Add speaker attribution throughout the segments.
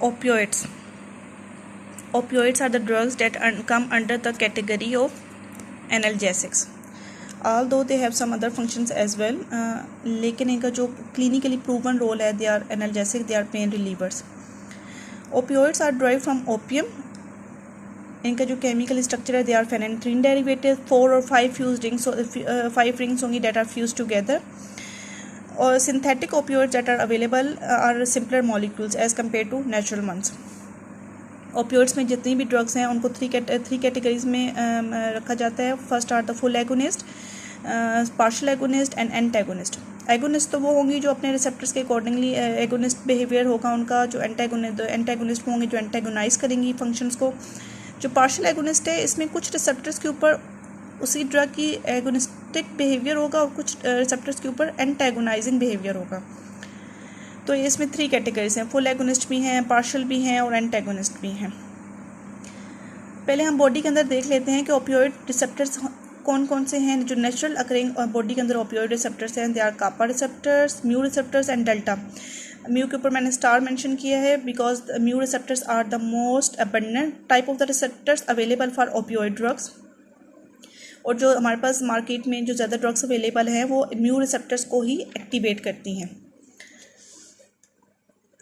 Speaker 1: Opioids. Opioids are the drugs that come under the category of analgesics. Although they have some other functions as well, लेकिन इनका जो clinically proven role है, they are analgesic, they are pain relievers. Opioids are derived from opium. इनका जो chemical structure है, they are phenylephrine derivatives, 4 or 5 fused rings, so 5 rings होंगी that are fused together. और synthetic opioids that are available are simpler molecules as compared to natural ones. Opioids में जितनी भी drugs हैं उनको थ्री कैटेगरीज में रखा जाता है. First are the full agonist, partial agonist and antagonist. Agonist तो वो होंगी जो अपने रिसेप्टर्स के अकॉर्डिंगली एगोनिस्ट बिहेवियर होगा उनका. जो एंटागोनिस्ट होंगे जो एंटागोनाइज करेंगी फंक्शंस को. जो पार्शियल एगोनिस्ट है इसमें कुछ रिसेप्टर्स के ऊपर उसी ड्रग की एगोनिस्टिक बिहेवियर होगा और कुछ रिसेप्टर्स के ऊपर एंटागोनाइजिंग बिहेवियर होगा. तो इसमें 3 कैटेगरीज हैं. फुल एगोनिस्ट भी हैं, पार्शियल भी हैं और एंटागोनिस्ट भी हैं. पहले हम बॉडी के अंदर देख लेते हैं कि ओपियोइड रिसेप्टर्स कौन कौन से हैं जो नेचुरल अकरिंग बॉडी के अंदर ओपियोइड रिसेप्टर्स हैं. They are kappa receptors, mu receptors and delta. Mu के ऊपर मैंने स्टार मेंशन किया है because mu receptors are the most abundant type of the receptors available for opioid drugs. और जो हमारे पास मार्केट में जो ज़्यादा ड्रग्स अवेलेबल हैं वो म्यू रिसेप्टर्स को ही एक्टिवेट करती हैं.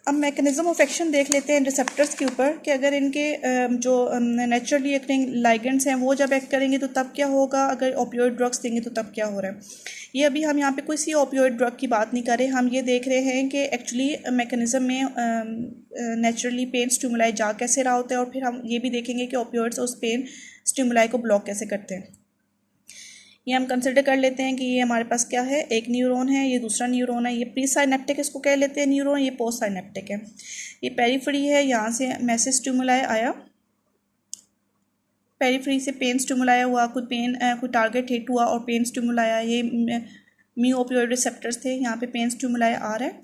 Speaker 1: अब मैकेनिज्म ऑफ एक्शन देख लेते हैं रिसेप्टर्स के ऊपर कि अगर इनके जो नेचुरली एक्टिंग लाइगेंड्स हैं वो जब एक्ट करेंगे तो तब क्या होगा, अगर ओपियोइड ड्रग्स देंगे तो तब क्या हो रहा है. ये अभी हम यहाँ पे कोई सी ओपियोइड ड्रग की बात नहीं कर रहे. हम ये देख रहे हैं कि एक्चुअली मैकेनिज्म में नेचुरली पेन स्टिमुलाई जा कैसे रहा होता है और फिर हम ये भी देखेंगे कि ओपियोइड्स उस पेन स्टिमुलाई को ब्लॉक कैसे करते हैं. ये हम कंसिडर कर लेते हैं कि ये हमारे पास क्या है, एक न्यूरॉन है, ये दूसरा न्यूरॉन है. ये प्री साइनेप्टिक इसको कह लेते हैं न्यूरॉन, ये पोस्ट साइनेप्टिक है. ये पेरीफ्री है, यहाँ से मैसेज स्टिमुलाई आया, पेरीफ्री से पेन स्टिमुलाई हुआ, कोई टारगेट हिट हुआ और पेन स्टिमुलाई आया. ये म्यू ओपियोइड रिसेप्टर्स थे, यहाँ पे पेन स्टिमुलाई आ रहा है.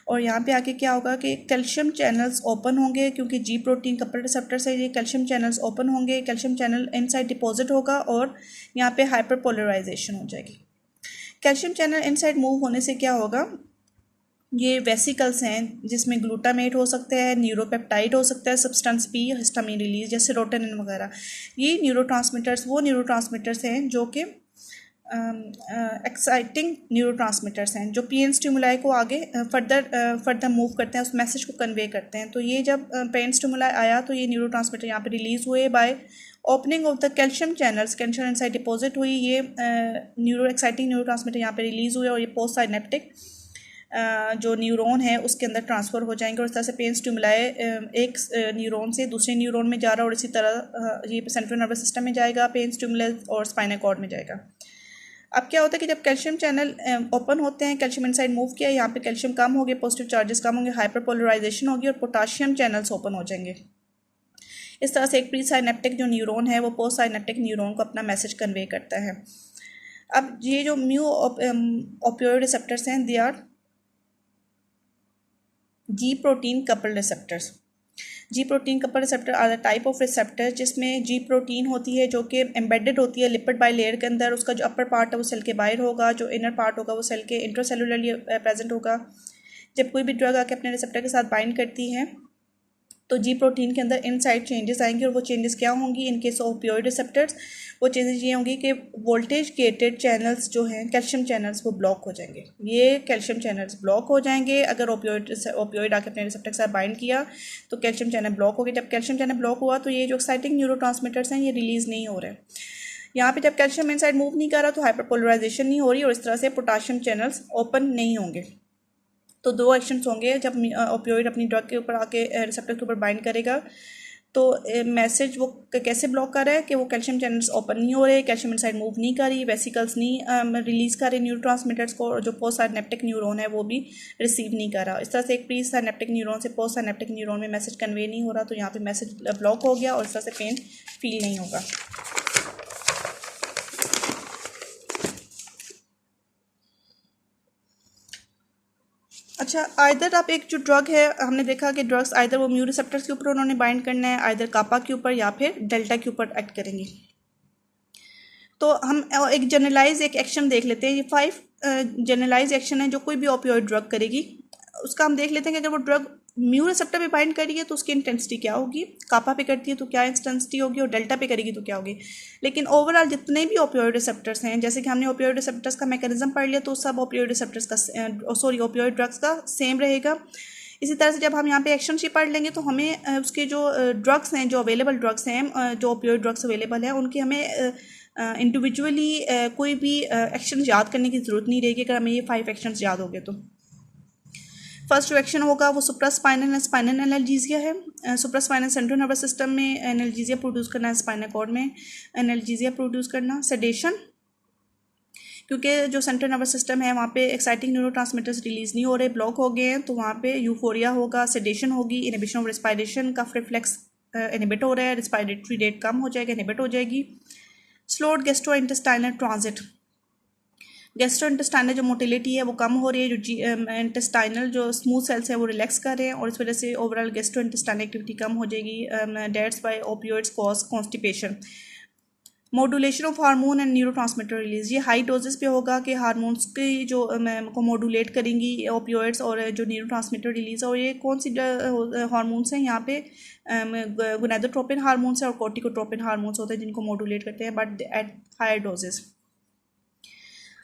Speaker 1: और यहाँ पे आके क्या होगा कि कैल्शियम चैनल्स ओपन होंगे क्योंकि जी प्रोटीन कपल रिसेप्टर्स है. ये कैल्शियम चैनल्स ओपन होंगे, कैल्शियम चैनल इनसाइड डिपॉजिट होगा और यहाँ पे हाइपरपोलराइजेशन हो जाएगी. कैल्शियम चैनल इनसाइड मूव होने से क्या होगा, ये वेसिकल्स हैं जिसमें ग्लूटामेट हो सकता है, न्यूरोपेप्टाइड हो सकता है, सब्सटेंस पी, हिस्टामिन रिलीज जैसे सेरोटोनिन वगैरह. ये न्यूरोट्रांसमीटर्स हैं जो कि एक्साइटिंग न्यूरोट्रांसमीटर्स हैं जो पेन स्टिमुलाई को आगे फर्दर मूव करते हैं, उस मैसेज को कन्वे करते हैं. तो ये जब पेन स्टिमुलाई आया तो ये न्यूरोट्रांसमीटर यहाँ पे रिलीज़ हुए by opening of the calcium channels. Calcium inside deposit हुई, ये एक्साइटिंग न्यूरोट्रांसमीटर यहाँ पे रिलीज़ हुए और ये पोस्ट साइनेप्टिक जो न्यूरॉन है उसके अंदर ट्रांसफ़र हो जाएंगे. और इस तरह से पेन स्टिमुलाई एक न्यूरॉन से दूसरे न्यूरॉन में जा रहा है और इसी तरह ये सेंट्रल नर्वस सिस्टम में जाएगा पेन स्टिमुलाई और स्पाइनल कॉर्ड में जाएगा. अब क्या होता है कि जब कैल्शियम चैनल ओपन होते हैं, कैल्शियम इनसाइड मूव किया, यहाँ पे कैल्शियम कम हो गए, पॉजिटिव चार्जेस कम होंगे, हाइपरपोलराइजेशन होगी और पोटाशियम चैनल्स ओपन हो जाएंगे. इस तरह से एक प्री साइनेप्टिक जो न्यूरॉन है वो पोस्ट साइनेप्टिक न्यूरॉन को अपना मैसेज कन्वे करता है. अब ये जो म्यू ओपियोइड रिसेप्टर्स हैं, they are G protein coupled receptors. G protein coupled receptor are the type of receptor जिसमें जी प्रोटीन होती है जो कि एम्बेडेड होती है लिपिड बाई लेयर के अंदर. उसका जो अपर पार्ट है वो सेल के बाहर होगा, जो इनर पार्ट होगा वो सेल के इंट्रासेलुलरली प्रेजेंट होगा. जब कोई भी ड्रग आके अपने रिसेप्टर के साथ बाइंड करती है तो जी प्रोटीन के अंदर इनसाइड चेंजेस आएंगे. और वो चेंजेस क्या होंगी in case of opioid receptors, वो चेंजेस ये होंगी कि वोल्टेज गेटेड चैनल्स जो हैं कैल्शियम चैनल्स वो ब्लॉक हो जाएंगे. ये कैल्शियम चैनल्स ब्लॉक हो जाएंगे अगर ओपियोइड आके अपने रिसेप्टर के साथ बाइंड किया तो कैल्शियम चैनल ब्लॉक हो गए. जब कैल्शियम चैनल ब्लॉक हुआ तो ये जो एक्साइटिंग न्यूरोट्रांसमीटर्स हैं ये रिलीज़ नहीं हो रहे. यहाँ पे जब कैल्शियम इनसाइड मूव नहीं कर रहा तो हाइपरपोलराइजेशन नहीं हो रही और इस तरह से पोटाशियम चैनल्स ओपन नहीं होंगे. तो 2 एक्शंस होंगे जब ओपियोइड अपनी ड्रग के ऊपर आके रिसेप्टर के ऊपर बाइंड करेगा तो मैसेज वो कैसे ब्लॉक कर रहा है कि वो कैल्शियम चैनल्स ओपन नहीं हो रहे, कैल्शियम इनसाइड मूव नहीं कर रही, वेसिकल्स नहीं रिलीज़ कर रहे न्यूरोट्रांसमीटर्स को, और जो पोस्ट साइनेप्टिक न्यूरॉन है वो भी रिसीव नहीं कर रहा. इस तरह से एक प्री साइनेप्टिक न्यूरॉन से पोस्ट साइनेप्टिक न्यूरॉन में मैसेज कन्वे नहीं हो रहा तो यहाँ पे मैसेज ब्लॉक हो गया और इस तरह से पेन फील नहीं होगा. अच्छा, आइदर आप एक जो ड्रग है हमने देखा कि ड्रग्स आइदर वो म्यू रिसेप्टर्स के ऊपर उन्होंने बाइंड करना है, आइदर कापा के ऊपर या फिर डेल्टा के ऊपर एक्ट करेंगे. तो हम एक जनरलाइज एक एक्शन देख लेते हैं. ये 5 जनरलाइज एक्शन है जो कोई भी ओपियोइड ड्रग करेगी. उसका हम देख लेते हैं कि अगर वो ड्रग म्यू रिसेप्टर पे बाइंड करी है तो उसकी इंटेंसिटी क्या होगी, कापा पे करती है तो क्या इंटेंसिटी होगी, और डेल्टा पे करेगी तो क्या होगी। लेकिन ओवरऑल जितने भी ओपियोइड रिसेप्टर्स हैं, जैसे कि हमने ओपियोइड रिसेप्टर्स का मैकेनिज्म पढ़ लिया, तो सब ओपियोइड रिसेप्टर्स का ओपियोइड ड्रग्स का सेम रहेगा। इसी तरह से जब हम यहाँ पे एक्शन शीट पढ़ लेंगे तो हमें उसके जो ड्रग्स हैं, जो अवेलेबल ड्रग्स हैं, जो ओपियोइड ड्रग्स अवेलेबल हैं, उनकी हमें इंडिविजुअली कोई भी एक्शन याद करने की ज़रूरत नहीं रहेगी अगर हमें ये 5 एक्शंस याद हो गए तो। फर्स्ट जो एक्शन होगा वो सुप्रास्पाइनल एंड स्पाइनल एनाल्जेसिया है। सुप्रास्पाइनल सेंट्रल नर्वस सिस्टम में एनाल्जेसिया प्रोड्यूस करना है, स्पाइनल कॉर्ड में एनाल्जेसिया प्रोड्यूस करना। सेडेशन, क्योंकि जो सेंट्रल नर्वस सिस्टम है वहाँ पे एक्साइटिंग न्यूरोट्रांसमीटर्स रिलीज नहीं हो रहे, ब्लॉक हो गए हैं, तो वहाँ पे यूफोरिया होगा, सेडेशन होगी, इनहिबिशन ऑफ रेस्पिरेशन का रिफ्लेक्स इनहिबिट हो रहा है, रेस्पिरेटरी रेट कम हो जाएगा, इनहिबिट हो जाएगी। Slowed gastro intestinal transit, gastro intestinal जो मोटिलिटी है वो कम हो रही है, जो इंटेस्टाइनल जो स्मूथ सेल्स है वो रिलैक्स कर रहे हैं, और इस वजह से ओवरऑल गैस्ट्रो इंटेस्टाइनल एक्टिविटी कम हो जाएगी। That's why opioids cause constipation. Modulation of hormone and neurotransmitter release, ये हाई डोजेस पे होगा कि हार्मोन्स की जो को मॉड्यूलेट करेंगी ओपियोइड्स और जो न्यूरोट्रांसमीटर रिलीज है, और ये कौन सी हार्मोन्स हैं यहाँ पे, गोनेडोट्रोपिन हार्मोन्स है और कॉर्टिकोट्रोपिन हार्मोन्स होते हैं जिनको मॉड्यूलेट करते हैं, बट एट हायर डोजेस।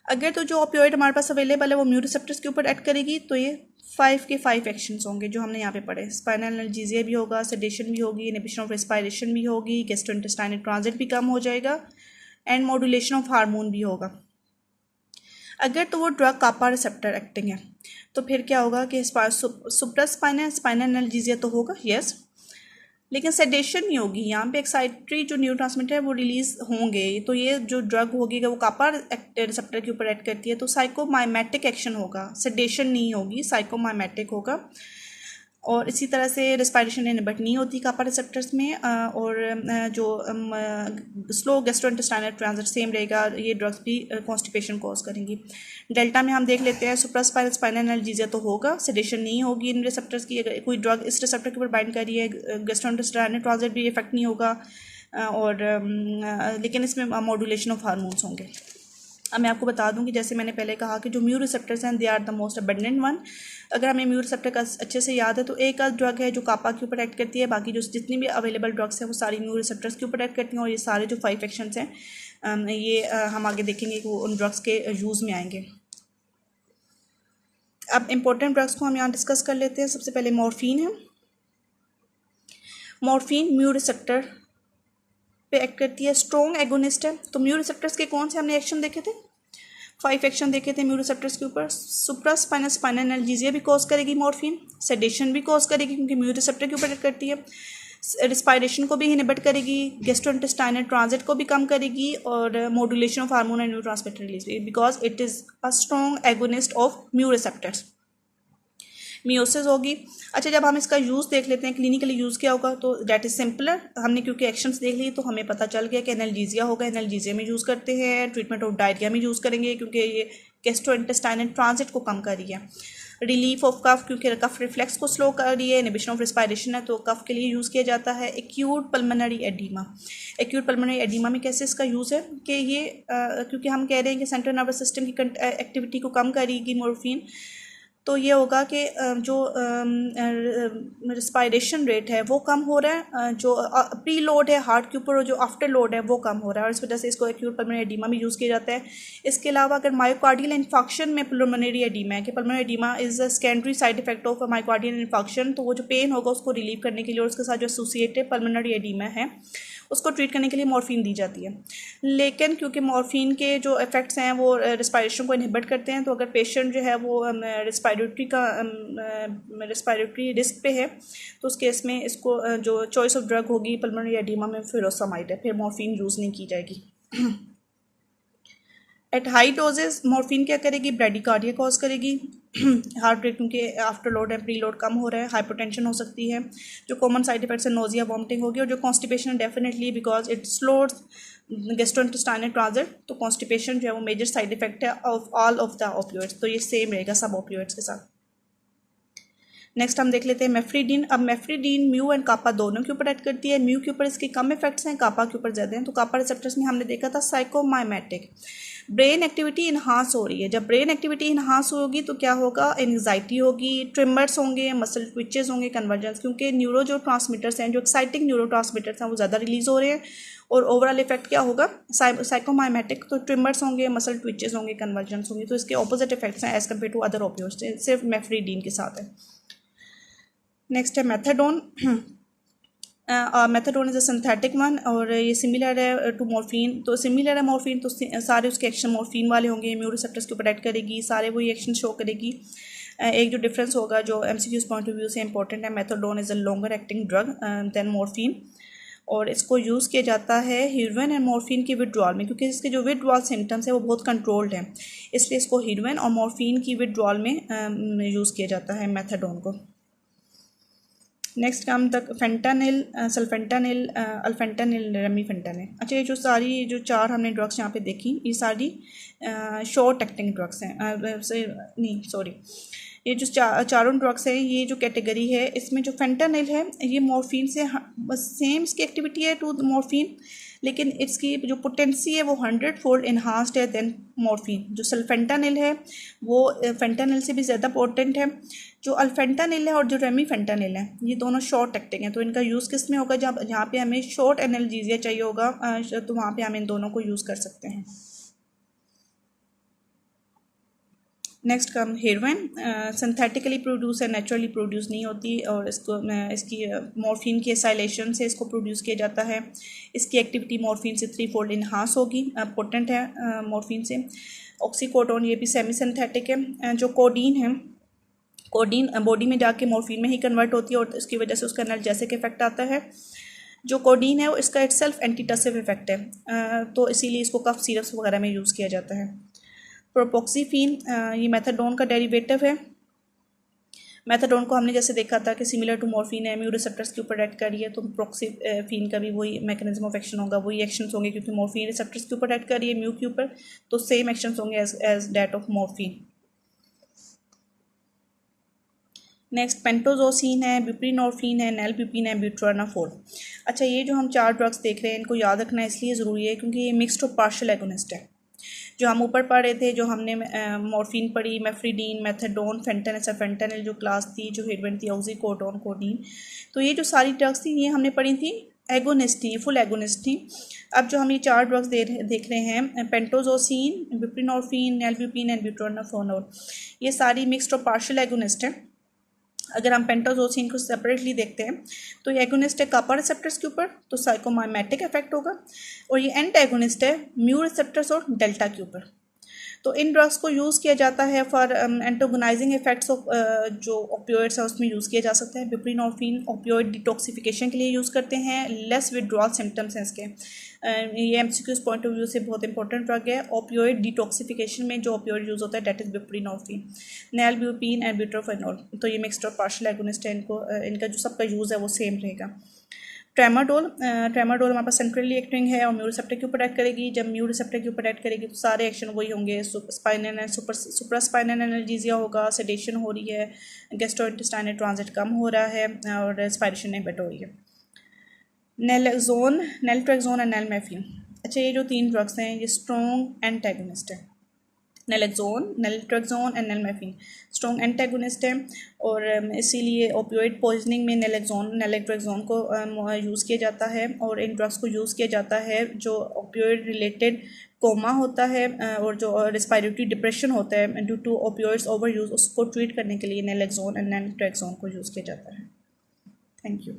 Speaker 1: अगर तो जो ओपियोइड हमारे पास अवेलेबल है वो म्यू रिसेप्टर्स के ऊपर एक्ट करेगी, तो ये 5 के 5 एक्शंस होंगे जो हमने यहाँ पे पढ़े। स्पाइनल एनाल्जेसिया भी होगा, सेडेशन भी होगी, इनहिबिशन ऑफ रेस्पिरेशन भी होगी, गैस्ट्रोइंटेस्टाइनल ट्रांजिट भी कम हो जाएगा, एंड मॉड्यूलेशन ऑफ हार्मोन भी होगा। अगर तो वो ड्रग कापा रिसेप्टर एक्टिंग है तो फिर क्या होगा कि सुप्रास्पाइनल स्पाइनल एनाल्जेसिया तो होगा, यस, लेकिन सेडेशन नहीं होगी। यहाँ पे एक्साइटरी जो न्यूरोट्रांसमीटर है वो रिलीज होंगे, तो ये जो ड्रग होगी वो कापा रिसेप्टर के ऊपर एक्ट करती है तो साइकोमाइमेटिक एक्शन होगा, सेडेशन नहीं होगी, साइकोमाइमेटिक होगा। और इसी तरह से रेस्पिरेशन इनहिबिट नहीं होती कापा रिसेप्टर्स में, और जो स्लो गैस्ट्रोइंटेस्टाइनल ट्रांजिट सेम रहेगा, ये ड्रग्स भी कॉन्स्टिपेशन कॉज करेंगी। डेल्टा में हम देख लेते हैं, सुप्रास्पाइनल स्पाइनल एनाल्जेसिया तो होगा, सेडेशन नहीं होगी इन रिसेप्टर्स की, अगर कोई ड्रग इस रिसेप्टर के ऊपर बाइंड कर रही है गैस्ट्रोइंटेस्टाइनल ट्रांजिट भी इफेक्ट नहीं होगा, और लेकिन इसमें मॉड्यूलेशन ऑफ हार्मोन्स होंगे। अब मैं आपको बता दूं कि जैसे मैंने पहले कहा कि जो म्यू रिसेप्टर्स हैं they are the most abundant one. अगर हमें म्यू रिसेप्टर का अच्छे से याद है तो एक ड्रग है जो कापा के ऊपर एक्ट करती है, बाकी जो जितनी भी अवेलेबल ड्रग्स हैं वो सारी म्यू रिसेप्टर्स के ऊपर एक्ट करती हैं, और ये सारे जो 5 एक्शंस हैं ये हम आगे देखेंगे कि वो उन ड्रग्स के यूज़ में आएंगे। अब इम्पोर्टेंट ड्रग्स को हम यहाँ डिस्कस कर लेते हैं। सबसे पहले मॉर्फिन है। मॉर्फिन म्यू रिसेप्टर पे एक्ट करती है, स्ट्रॉन्ग एगोनिस्ट है। तो म्यू रिसेप्टर्स के कौन से हमने एक्शन देखे थे, 5 एक्शन देखे थे म्यू रिसेप्टर्स के ऊपर। सुप्रास्पाइनल स्पाइनल एनाल्जेसिया भी कॉज करेगी मॉर्फिन, सेडेशन भी कॉज करेगी क्योंकि म्यू रिसेप्टर के ऊपर एक्ट करती है, रिस्पायरेशन को भी इनहिबिट करेगी, गैस्ट्रोइंटेस्टाइनल ट्रांजिट को भी कम करेगी, और modulation of hormone and neurotransmitter release because it is a strong agonist of mu receptors. Meiosis होगी। अच्छा, जब हम इसका यूज़ देख लेते हैं क्लिनिकली यूज़ क्या होगा, तो डैट इज़ सिंपलर। हमने क्योंकि एक्शंस देख लिए तो हमें पता चल गया कि एनाल्जेसिया होगा, एनाल्जेसिया में यूज़ करते हैं, ट्रीटमेंट ऑफ डायरिया में यूज़ करेंगे क्योंकि ये गैस्ट्रोइंटेस्टाइनल ट्रांजिट को कम कर रही है। रिलीफ ऑफ कफ, क्योंकि कफ रिफ्लेक्स को स्लो कर रही है, इनहिबिशन ऑफ रेस्पिरेशन है तो कफ के लिए यूज़ किया जाता है। Acute pulmonary oedema, acute pulmonary oedema में कैसे इसका यूज़ है कि ये क्योंकि हम कह रहे हैं कि सेंट्रल नर्वस सिस्टम की एक्टिविटी को कम करेगी मॉर्फिन, तो ये होगा कि जो रिस्पायरेशन रेट है वो कम हो रहा है, जो प्री लोड है हार्ट के ऊपर और जो आफ्टर लोड है वो कम हो रहा है, और इस वजह से इसको एक्यूट पल्मोनरी एडीमा में यूज़ किया जाता है। इसके अलावा अगर मायोकार्डियल इन्फेक्शन में पल्मोनरी एडीमा है कि pulmonary oedema is a secondary side effect of myocardial infection, तो वो जो पेन होगा उसको रिलीव करने के लिए और उसके साथ जो एसोसिएटेड पल्मोनरी एडीमा है उसको ट्रीट करने के लिए मॉर्फिन दी जाती है। लेकिन क्योंकि मॉर्फिन के जो इफ़ेक्ट्स हैं वो रिस्पायरेशन को इनहिबिट करते हैं, तो अगर पेशेंट जो है वो रिस्पायरेटरी रिस्क पे है तो उस केस में इसको जो चॉइस ऑफ ड्रग होगी पल्मोनरी एडीमा में फुरोसामाइड है, फिर मॉर्फिन यूज़ नहीं की जाएगी। एट हाई डोजेज मॉर्फिन क्या करेगी, ब्रेडिकार्डिया कॉज करेगी, हार्ट रेट क्योंकि आफ्टर लोड है प्री लोड कम हो रहा है, हाइपोटेंशन हो सकती है, जो कॉमन साइड इफेक्ट्स है नोजिया वॉमिटिंग होगी, और जो कॉन्स्टिपेशन है definitely because it slows gastrointestinal transit, तो कॉन्स्टिपेशन जो है वो मेजर साइड इफेक्ट है of all of the opioids, तो ये सेम रहेगा सब ओपियोइड्स के साथ। नेक्स्ट हम देख लेते हैं मेफ्रीडीन। अब मेफ्रीडीन म्यू एंड कापा दोनों के ऊपर एक्ट करती है। म्यू के ऊपर इसके कम इफेक्ट्स हैं, कापा के ऊपर ज़्यादा हैं। तो कापा रिसेप्टर्स में हमने देखा था साइकोमाइमेटिक, ब्रेन एक्टिविटी इन्हांस हो रही है। जब ब्रेन एक्टिविटी इन्हांस होगी तो क्या होगा, एंग्जाइटी होगी, ट्रिमर्स होंगे, मसल ट्विचेस होंगे, कन्वर्जेंस, क्योंकि न्यूरो जो ट्रांसमीटर्स हैं, जो एक्साइटिंग न्यूरो ट्रांसमीटर्स हैं वो ज़्यादा रिलीज हो रहे हैं और ओवरऑल इफेक्ट क्या होगा, साइकोमाइमेटिक, तो ट्रिमर्स होंगे, मसल ट्विचेस होंगे, कन्वर्जेंस होंगे। तो इसके ऑपोजिट इफेक्ट्स हैं as compared to other opioids, सिर्फ मेफ्रीडीन के साथ है। नेक्स्ट है methadone. Methadone is a synthetic one और ये सिमिलर है टू मॉर्फिन। तो सिमिलर है मॉर्फिन, तो सारे उसके एक्शन मॉर्फिन वाले होंगे, इम्यून रिसेप्टर्स के ऊपर एक्ट करेगी, सारे वही एक्शन शो करेगी। एक जो डिफरेंस होगा जो एमसीक्यूज पॉइंट ऑफ व्यू से इंपॉर्टेंट है, methadone is a longer acting drug than morphine और इसको यूज़ किया जाता है हीरोइन एंड मॉर्फिन के विड्रॉल में, क्योंकि इसके जो विड्रॉल सिम्टम्स है वो बहुत कंट्रोल्ड हैं, इसलिए इसको हीरोइन और मॉर्फिन की विड्रॉल में यूज़ किया जाता है मेथाडोन को। नेक्स्ट काम तक फेंटानिल, सल्फेंटानिल, अल्फेंटानिल, रेमीफेंटानिल। अच्छा, ये जो सारी जो चार हमने ड्रग्स यहाँ पे देखी, ये सारी शॉर्ट एक्टिंग ड्रग्स हैं, नहीं सॉरी, ये जो चारों ड्रग्स हैं, ये जो कैटेगरी है इसमें जो फेंटानिल है ये मॉर्फिन से बस सेम इसकी एक्टिविटी है टू मॉर्फिन, लेकिन इसकी जो पोटेंसी है वो 100 फोल्ड इन्हांस्ड है देन मॉर्फिन। जो सल्फेंटानिल है वो फेंटानिल से भी ज़्यादा पोटेंट है। जो अल्फेंटानिल है और जो रेमीफेंटानिल है ये दोनों शॉर्ट एक्टिंग है, तो इनका यूज़ किस में होगा, जब जहाँ पे हमें शॉर्ट एनाल्जेसिया चाहिए होगा तो वहाँ पे हम इन दोनों को यूज़ कर सकते हैं। Next come heroin, synthetically produce है, नेचुरली प्रोड्यूस नहीं होती और इसको इसकी मॉर्फिन के एसाइलेशन से इसको प्रोड्यूस किया जाता है। इसकी एक्टिविटी मॉर्फिन से 3 फोल्ड इन्हांस होगी, पोटेंट है मॉर्फिन से। ऑक्सीकोडोन ये भी सेमी सिंथेटिक है। जो कोडीन है, कोडीन बॉडी में जाके मॉर्फिन में ही कन्वर्ट होती है और इसकी वजह से उसका एनाल्जेसिक इफेक्ट आता है। जो कोडीन है वो इसका इटसेल्फ एंटीटसिव इफेक्ट है, तो इसीलिए इसको कफ सिरप्स वगैरह में यूज़ किया जाता है। प्रोपोक्सीफीन ये मेथाडोन का डेरिवेटिव है। मेथाडोन को हमने जैसे देखा था कि सिमिलर टू मॉर्फिन है, म्यू रिसेप्टर्स के ऊपर एक्ट कर रही है, तो प्रोक्सीफीन का भी वही मैकेनिज्म ऑफ एक्शन होगा, वही एक्शंस होंगे, क्योंकि मॉर्फिन रिसेप्टर्स के ऊपर एक्ट कर रही है म्यू के ऊपर, तो सेम एक्शंस होंगे as that of morphine. Next pentazocine है, ब्यूप्रीनोर्फिन है, नेलब्यूपिन है, ब्यूट्रानाफोर। अच्छा, ये जो हम 4 ड्रग्स देख रहे हैं इनको याद रखना इसलिए ज़रूरी है क्योंकि ये मिक्स्ड और पार्शियल एगोनिस्ट है। जो हम ऊपर पढ़ रहे थे, जो हमने मॉर्फिन पढ़ी, मेफ्रीडीन, मेथाडोन, फेंटानिल, सल्फेंटानिल जो क्लास थी, जो हेरोइन थी, ऑक्सीकोडोन, कोडीन, तो ये जो सारी ड्रग्स थी ये हमने पढ़ी थी एगोनिस्ट थी, फुल एगोनिस्ट थी। अब जो हम ये 4 ड्रग्स देख रहे हैं, पेंटोजोसिन, ब्यूप्रीनोर्फिन, नेलब्यूपिन एंड ब्यूट्रानाफोर, ये सारी मिक्स्ड और पार्शियल एगोनिस्ट है। अगर हम पेंटोजोसिन को सेपरेटली देखते हैं तो ये एगोनिस्ट है कापा रिसेप्टर्स के ऊपर, तो साइकोमाइमेटिक इफेक्ट होगा, और ये एंटागोनिस्ट है म्यू रिसेप्टर्स और डेल्टा के ऊपर। तो इन ड्रग्स को यूज़ किया जाता है फॉर एंटागोनाइजिंग इफेक्ट्स ऑफ जो ओपियोइड्स है उसमें यूज़ किया जा सकता है। ब्यूप्रीनोर्फिन ओपियोइड डिटॉक्सिफिकेशन के लिए यूज़ करते हैं, लेस विड्रॉल सिम्टम्स हैं इसके। ये एमसीक्यूज पॉइंट ऑफ व्यू से बहुत इंपॉर्टेंट ड्रग है। ओपियोइड डिटॉक्सिफिकेशन में जो ओपियोइड यूज़ होता है डेट इज़ ब्यूप्रीनोर्फिन, नेलब्यूपिन एंड ब्यूटाफेनॉल। तो ये मिक्स्ड और पार्शियल एगोनिस्ट है, इनका जो सबका यूज़ है वो सेम रहेगा। ट्रेमाडोल हमारे पास सेंट्रली एक्टिंग है और म्यू रिसेप्टर के ऊपर एक्ट करेगी। जब म्यू रिसेप्टर के ऊपर एक्ट करेगी तो सारे एक्शन वही होंगे, स्पाइनल सुप्रास्पाइनल एनाल्जेसिया होगा, सेडेशन हो रही है, गैस्ट्रोइंटेस्टाइनल ट्रांजिट कम हो रहा है और रेस्पिरेशन इनहिबिट हो रही है। नेल्ट्रेक्सोन एंड नेलमेफिन। अच्छा, ये जो 3 ड्रग्स हैं ये स्ट्रॉन्ग एंटागोनिस्ट है। नेल्ट्रेक्सोन एंड नेलमेफिन स्ट्रॉन्ग एंटागोनिस्ट है और इसीलिए ओपियोइड पॉइजनिंग में नेल्ट्रेक्सोन को यूज़ किया जाता है और इन ड्रग्स को यूज़ किया जाता है जो ओपियोइड रिलेटेड कोमा होता है और जो रेस्पिरेटरी डिप्रेशन होता है due to opioids over use, उसको ट्रीट करने के लिए नेल्ट्रेक्सोन एंड नेल्ट्रेक्सोन को यूज़ किया जाता है। Thank you.